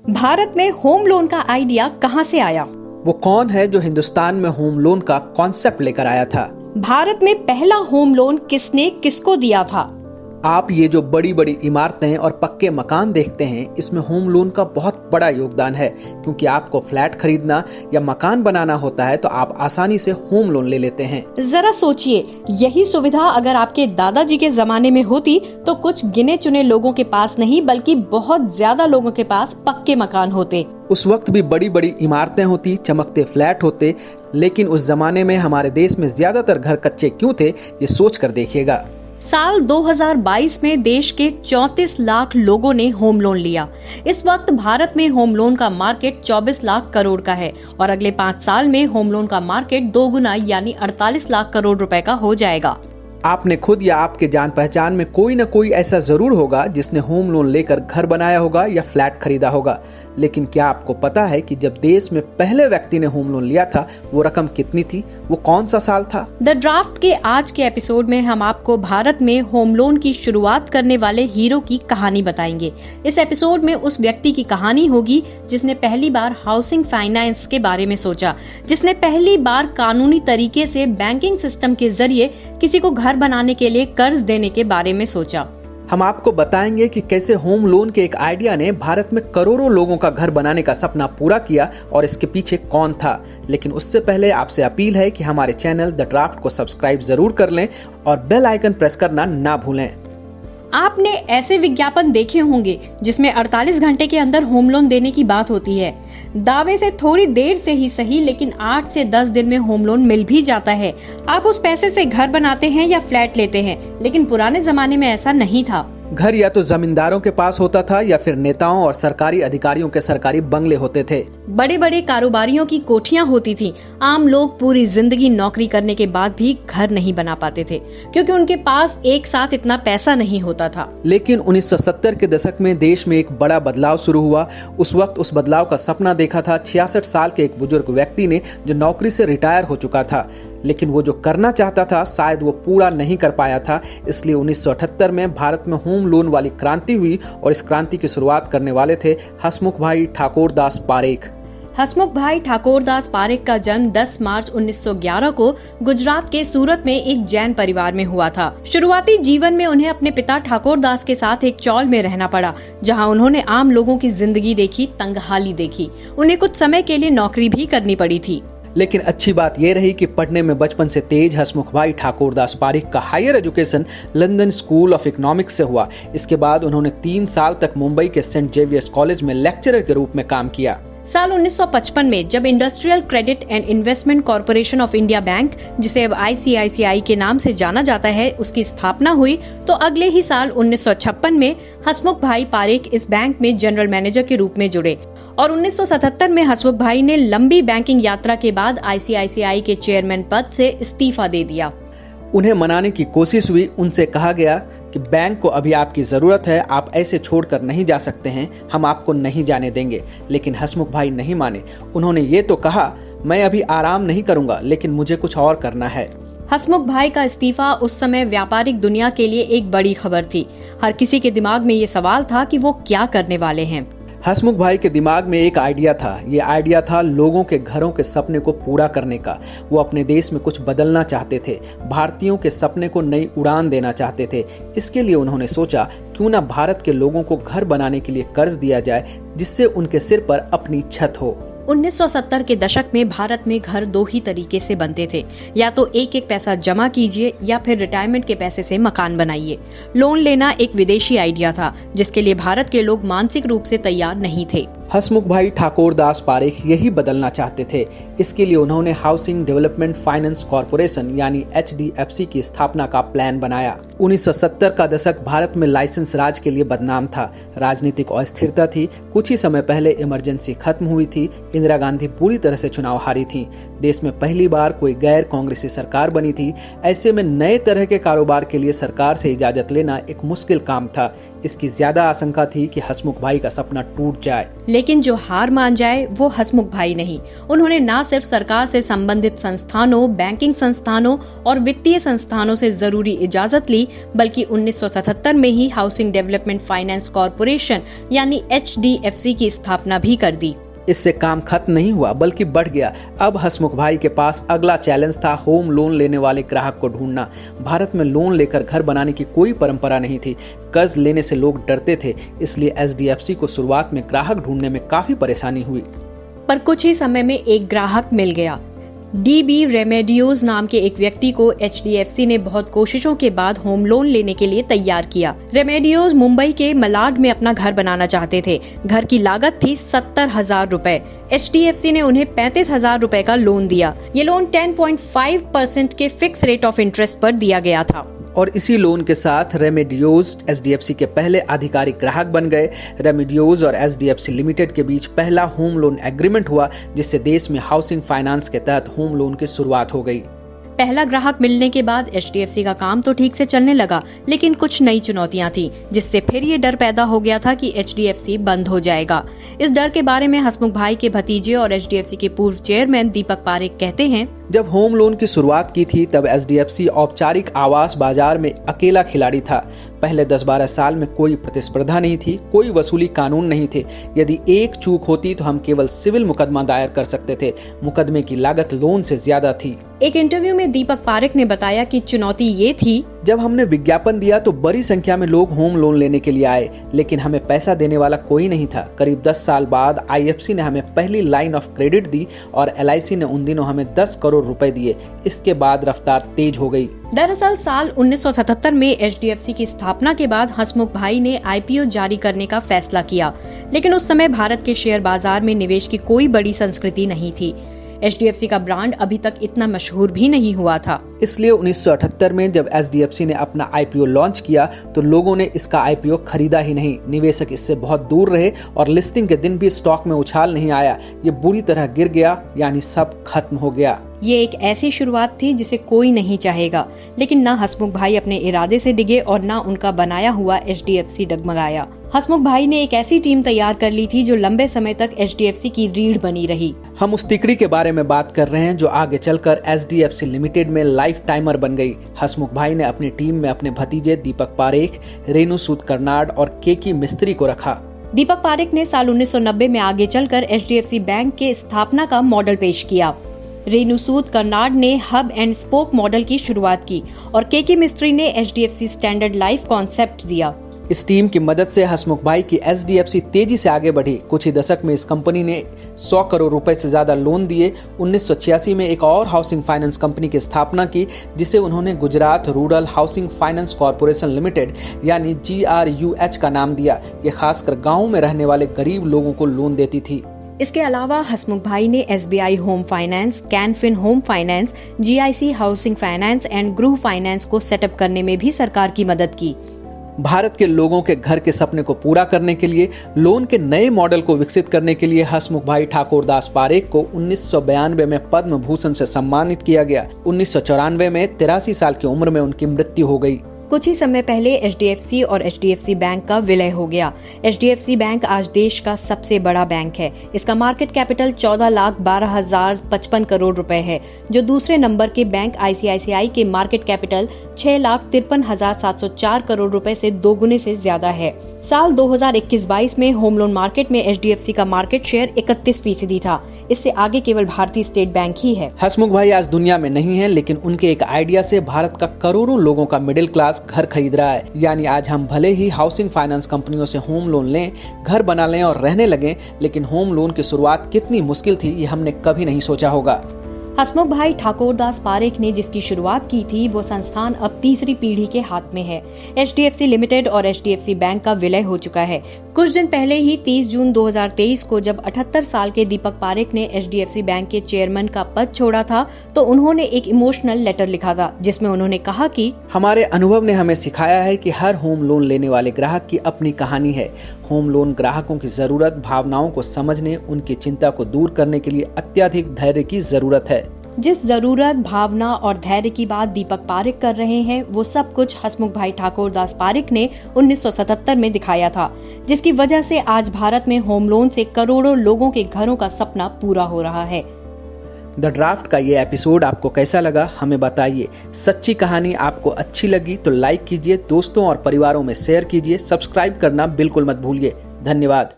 भारत में home loan का idea कहां से आया? वो कौन है जो हिंदुस्तान में होम लोन का कॉन्सेप्ट लेकर आया था? भारत में पहला होम लोन किसने किसको दिया था? आप ये जो बड़ी बड़ी इमारतें और पक्के मकान देखते हैं, इसमें होम लोन का बहुत बड़ा योगदान है, क्योंकि आपको फ्लैट खरीदना या मकान बनाना होता है तो आप आसानी से होम लोन ले लेते हैं। जरा सोचिए, यही सुविधा अगर आपके दादाजी के जमाने में होती तो कुछ गिने चुने लोगों के पास नहीं बल्कि बहुत ज्यादा लोगों के पास पक्के मकान होते। उस वक्त भी बड़ी बड़ी इमारतें होती, चमकते फ्लैट होते, लेकिन उस जमाने में हमारे देश में ज्यादातर घर कच्चे क्यों थे, ये सोच कर देखिएगा। साल 2022 में देश के 34 लाख लोगों ने होम लोन लिया। इस वक्त भारत में होम लोन का मार्केट 24 लाख करोड़ का है और अगले 5 साल में होम लोन का मार्केट 2 गुना यानी 48 लाख करोड़ रुपए का हो जाएगा। आपने खुद या आपके जान पहचान में कोई न कोई ऐसा जरूर होगा जिसने होम लोन लेकर घर बनाया होगा या फ्लैट खरीदा होगा। लेकिन क्या आपको पता है कि जब देश में पहले व्यक्ति ने होम लोन लिया था वो रकम कितनी थी? वो कौन सा साल था? द ड्राफ्ट के आज के एपिसोड में हम आपको भारत में होम लोन की शुरुआत करने वाले हीरो की कहानी बताएंगे। इस एपिसोड में उस व्यक्ति की कहानी होगी जिसने पहली बार हाउसिंग फाइनेंस के बारे में सोचा, जिसने पहली बार कानूनी तरीके से बैंकिंग सिस्टम के जरिए किसी को घर बनाने के लिए कर्ज देने के बारे में सोचा। हम आपको बताएंगे कि कैसे होम लोन के एक आइडिया ने भारत में करोड़ों लोगों का घर बनाने का सपना पूरा किया और इसके पीछे कौन था। लेकिन उससे पहले आपसे अपील है कि हमारे चैनल द ड्राफ्ट को सब्सक्राइब जरूर कर लें और बेल आइकन प्रेस करना ना भूलें। आपने ऐसे विज्ञापन देखे होंगे जिसमें 48 घंटे के अंदर होम लोन देने की बात होती है। दावे से थोड़ी देर से ही सही, लेकिन 8 से 10 दिन में होम लोन मिल भी जाता है। आप उस पैसे से घर बनाते हैं या फ्लैट लेते हैं, लेकिन पुराने जमाने में ऐसा नहीं था। घर या तो जमींदारों के पास होता था या फिर नेताओं और सरकारी अधिकारियों के सरकारी बंगले होते थे। बड़े बड़े कारोबारियों की कोठियां होती थी। आम लोग पूरी जिंदगी नौकरी करने के बाद भी घर नहीं बना पाते थे क्योंकि उनके पास एक साथ इतना पैसा नहीं होता था। लेकिन 1970 के दशक में देश में एक बड़ा बदलाव शुरू हुआ। उस वक्त उस बदलाव का सपना देखा था 66 साल के एक बुजुर्ग व्यक्ति ने, जो नौकरी से रिटायर हो चुका था, लेकिन वो जो करना चाहता था शायद वो पूरा नहीं कर पाया था। इसलिए 1978 में भारत में होम लोन वाली क्रांति हुई और इस क्रांति की शुरुआत करने वाले थे हसमुख भाई ठाकुर दास पारेख। हसमुख भाई ठाकुर दास पारेख का जन्म 10 मार्च 1911 को गुजरात के सूरत में एक जैन परिवार में हुआ था। शुरुआती जीवन में उन्हें अपने पिता ठाकुर दास के साथ एक चौल में रहना पड़ा, जहां उन्होंने आम लोगों की जिंदगी देखी, तंगहाली देखी। उन्हें कुछ समय के लिए नौकरी भी करनी पड़ी थी। लेकिन अच्छी बात यह रही कि पढ़ने में बचपन से तेज हसमुख भाई ठाकुर दास पारेख का higher education London School of Economics से हुआ। इसके बाद उन्होंने 3 साल तक मुंबई के सेंट जेवियर्स कॉलेज में लेक्चरर के रूप में काम किया। साल 1955 में जब industrial credit and investment corporation of India bank, जिसे अब ICICI के नाम से जाना जाता है, उसकी स्थापना हुई, तो अगले ही साल 1956 में हसमुख भाई पारेख इस बैंक में जनरल मैनेजर के रूप में जुड़े और 1977 में हसमुख भाई ने लंबी बैंकिंग यात्रा के बाद ICICI के चेयरमैन पद से इस्तीफा दे दिया। उन्हें मनाने की कोशिश हुई। उनसे कहा गया कि बैंक को अभी आपकी जरूरत है, आप ऐसे छोड़कर नहीं जा सकते हैं, हम आपको नहीं जाने देंगे। लेकिन हसमुख भाई नहीं माने। उन्होंने ये तो कहा, मैं अभी आराम नहीं करूंगा, लेकिन मुझे कुछ और करना है। हसमुख भाई का इस्तीफा उस समय व्यापारिक दुनिया के लिए एक बड़ी खबर थी। हर किसी के दिमाग में ये सवाल था कि वो क्या करने वाले हैं। हसमुख भाई के दिमाग में एक आइडिया था। ये आइडिया था लोगों के घरों के सपने को पूरा करने का। वो अपने देश में कुछ बदलना चाहते थे, भारतीयों के सपने को नई उड़ान देना चाहते थे। इसके लिए उन्होंने सोचा, क्यों ना भारत के लोगों को घर बनाने के लिए कर्ज दिया जाए, जिससे उनके सिर पर अपनी छत हो। 1970 के दशक में भारत में घर 2 ही तरीके से बनते थे, या तो एक पैसा जमा कीजिए या फिर रिटायरमेंट के पैसे से मकान बनाइए। लोन लेना एक विदेशी आइडिया था जिसके लिए भारत के लोग मानसिक रूप से तैयार नहीं थे। हसमुख भाई ठाकुर दास पारेख यही बदलना चाहते थे। इसके लिए उन्होंने हाउसिंग डेवलपमेंट फाइनेंस कॉर्पोरेशन यानी HDFC की स्थापना का प्लान बनाया। 1970 का दशक भारत में लाइसेंस राज के लिए बदनाम था। राजनीतिक अस्थिरता थी। कुछ ही समय पहले इमरजेंसी खत्म हुई थी। इंदिरा गांधी पूरी तरह से चुनाव हारी थी। देश में पहली बार कोई गैर कांग्रेसी सरकार बनी थी। ऐसे में नए तरह के कारोबार के लिए सरकार से इजाजत लेना एक मुश्किल काम था। इसकी ज्यादा आशंका थी कि हसमुख भाई का सपना टूट जाए। लेकिन जो हार मान जाए वो हसमुख भाई नहीं। उन्होंने न सिर्फ सरकार से संबंधित संस्थानों, बैंकिंग संस्थानों और वित्तीय संस्थानों से जरूरी इजाजत ली, बल्कि 1977 में ही हाउसिंग डेवलपमेंट फाइनेंस कॉरपोरेशन यानी HDFC की स्थापना भी कर दी। इससे काम खत्म नहीं हुआ बल्कि बढ़ गया। अब हसमुख भाई के पास अगला चैलेंज था होम लोन लेने वाले ग्राहक को ढूंढना। भारत में लोन लेकर घर बनाने की कोई परंपरा नहीं थी। कर्ज लेने से लोग डरते थे, इसलिए HDFC को शुरुआत में ग्राहक ढूंढने में काफी परेशानी हुई। पर कुछ ही समय में एक ग्राहक मिल गया। DB रेमेडियोज नाम के एक व्यक्ति को HDFC ने बहुत कोशिशों के बाद होम लोन लेने के लिए तैयार किया। रेमेडियोज मुंबई के मलाड में अपना घर बनाना चाहते थे। घर की लागत थी 70,000 रुपए। HDFC ने उन्हें 35,000 रुपए का लोन दिया। ये लोन 10.5% के फिक्स रेट ऑफ इंटरेस्ट पर दिया गया था। और इसी लोन के साथ रेमेडियोज HDFC के पहले आधिकारिक ग्राहक बन गए। रेमेडियोज और HDFC लिमिटेड के बीच पहला होम लोन एग्रीमेंट हुआ, जिससे देश में हाउसिंग फाइनेंस के तहत होम लोन की शुरुआत हो गई। पहला ग्राहक मिलने के बाद HDFC का काम तो ठीक से चलने लगा, लेकिन कुछ नई चुनौतियां थी, जिससे फिर ये डर पैदा हो गया था कि HDFC बंद हो जाएगा। इस डर के बारे में हसमुख भाई के भतीजे और HDFC के पूर्व चेयरमैन दीपक पारेख कहते हैं, जब होम लोन की शुरुआत की थी तब HDFC औपचारिक आवास बाजार में अकेला खिलाड़ी था। पहले 10-12 साल में कोई प्रतिस्पर्धा नहीं थी, कोई वसूली कानून नहीं थे। यदि एक चूक होती तो हम केवल सिविल मुकदमा दायर कर सकते थे। मुकदमे की लागत लोन से ज्यादा थी। एक इंटरव्यू में दीपक पारेख ने बताया कि चुनौती ये थी, जब हमने विज्ञापन दिया तो बड़ी संख्या में लोग होम लोन लेने के लिए आए, लेकिन हमें पैसा देने वाला कोई नहीं था। करीब 10 साल बाद IFC ने हमें पहली लाइन ऑफ क्रेडिट दी और LIC ने उन दिनों हमें 10 करोड़ रुपए दिए। इसके बाद रफ्तार तेज हो गई। दरअसल साल 1977 में HDFC की स्थापना के बाद हसमुख भाई ने IPO जारी करने का फैसला किया, लेकिन उस समय भारत के शेयर बाजार में निवेश की कोई बड़ी संस्कृति नहीं थी। HDFC का ब्रांड अभी तक इतना मशहूर भी नहीं हुआ था। इसलिए 1978 में जब HDFC ने अपना IPO लॉन्च किया तो लोगों ने इसका IPO खरीदा ही नहीं। निवेशक इससे बहुत दूर रहे और लिस्टिंग के दिन भी स्टॉक में उछाल नहीं आया। ये बुरी तरह गिर गया, यानी सब खत्म हो गया। ये एक ऐसी शुरुआत थी जिसे कोई नहीं चाहेगा, लेकिन ना हसमुख भाई अपने इरादे से डिगे और ना उनका बनाया हुआ HDFC डगमगाया। हसमुख भाई ने एक ऐसी टीम तैयार कर ली थी जो लंबे समय तक HDFC की रीढ़ बनी रही। हम उस तिकड़ी के बारे में बात कर रहे हैं जो आगे चलकर HDFC लिमिटेड में लाइफ टाइमर बन गई। हसमुख भाई ने अपनी टीम में अपने भतीजे दीपक पारेख, रेणु सूद कर्नाड और केकी मिस्त्री को रखा। दीपक पारेख ने साल 1990 में आगे चलकर HDFC बैंक के स्थापना का मॉडल पेश किया। रेणु सूद कर्नाड ने हब एंड स्पोक मॉडल की शुरुआत की और केकी मिस्त्री ने HDFC स्टैंडर्ड लाइफ कॉन्सेप्ट दिया। इस टीम की मदद से हसमुख भाई की HDFC तेजी से आगे बढ़ी। कुछ ही दशक में इस कंपनी ने 100 करोड़ रुपए से ज्यादा लोन दिए। 1986 में एक और हाउसिंग फाइनेंस कंपनी की स्थापना की, जिसे उन्होंने Gujarat rural housing finance corporation limited यानी GRUH का नाम दिया। ये खासकर गाँव में रहने वाले गरीब लोगों को लोन देती थी। इसके अलावा हसमुख भाई ने SBI home finance, Canfin home finance, GIC housing finance and Griha finance को सेटअप करने में भी सरकार की मदद की। भारत के लोगों के घर के सपने को पूरा करने के लिए, लोन के नए मॉडल को विकसित करने के लिए हसमुख भाई ठाकुर दास पारेख को 1992 में पद्म भूषण से सम्मानित किया गया। 1994 में 83 साल की उम्र में उनकी मृत्यु हो गई। कुछ ही समय पहले HDFC और HDFC बैंक का विलय हो गया। HDFC बैंक आज देश का सबसे बड़ा बैंक है। इसका मार्केट कैपिटल 14,12,055 करोड़ रुपए है, जो दूसरे नंबर के बैंक ICICI के मार्केट कैपिटल 6,53,704 करोड़ रुपए से दोगुने से ज्यादा है। साल 2021-22 में होम लोन मार्केट में HDFC का मार्केट शेयर 31% था। इससे आगे केवल भारतीय स्टेट बैंक ही है। हसमुख भाई आज दुनिया में नहीं है, लेकिन उनके एक आइडिया से भारत का करोड़ों लोगों का मिडिल क्लास घर खरीद रहा है। यानी आज हम भले ही हाउसिंग फाइनेंस कंपनियों से होम लोन लें, घर बना लें और रहने लगे, लेकिन होम लोन की शुरुआत कितनी मुश्किल थी ये हमने कभी नहीं सोचा होगा। हसमुख भाई ठाकुर दास पारेख ने जिसकी शुरुआत की थी वो संस्थान अब तीसरी पीढ़ी के हाथ में है। HDFC लिमिटेड और HDFC बैंक का विलय हो चुका है। कुछ दिन पहले ही 30 जून 2023 को जब 78 साल के दीपक पारेख ने HDFC बैंक के चेयरमैन का पद छोड़ा था तो उन्होंने एक इमोशनल लेटर लिखा था जिसमें उन्होंने कहा कि हमारे अनुभव ने हमें सिखाया है कि हर होम लोन लेने वाले ग्राहक की अपनी कहानी है। होम लोन ग्राहकों की जरूरत, भावनाओं को समझने, उनकी चिंता को दूर करने के लिए अत्यधिक धैर्य की जरूरत है। जिस जरूरत, भावना और धैर्य की बात दीपक पारेख कर रहे हैं वो सब कुछ हसमुख भाई ठाकुर दास पारेख ने 1977 में दिखाया था, जिसकी वजह से आज भारत में होम लोन से करोड़ों लोगों के घरों का सपना पूरा हो रहा है। द ड्राफ्ट का ये एपिसोड आपको कैसा लगा हमें बताइए। सच्ची कहानी आपको अच्छी लगी तो लाइक कीजिए, दोस्तों और परिवारों में शेयर कीजिए, सब्सक्राइब करना बिल्कुल मत भूलिए। धन्यवाद।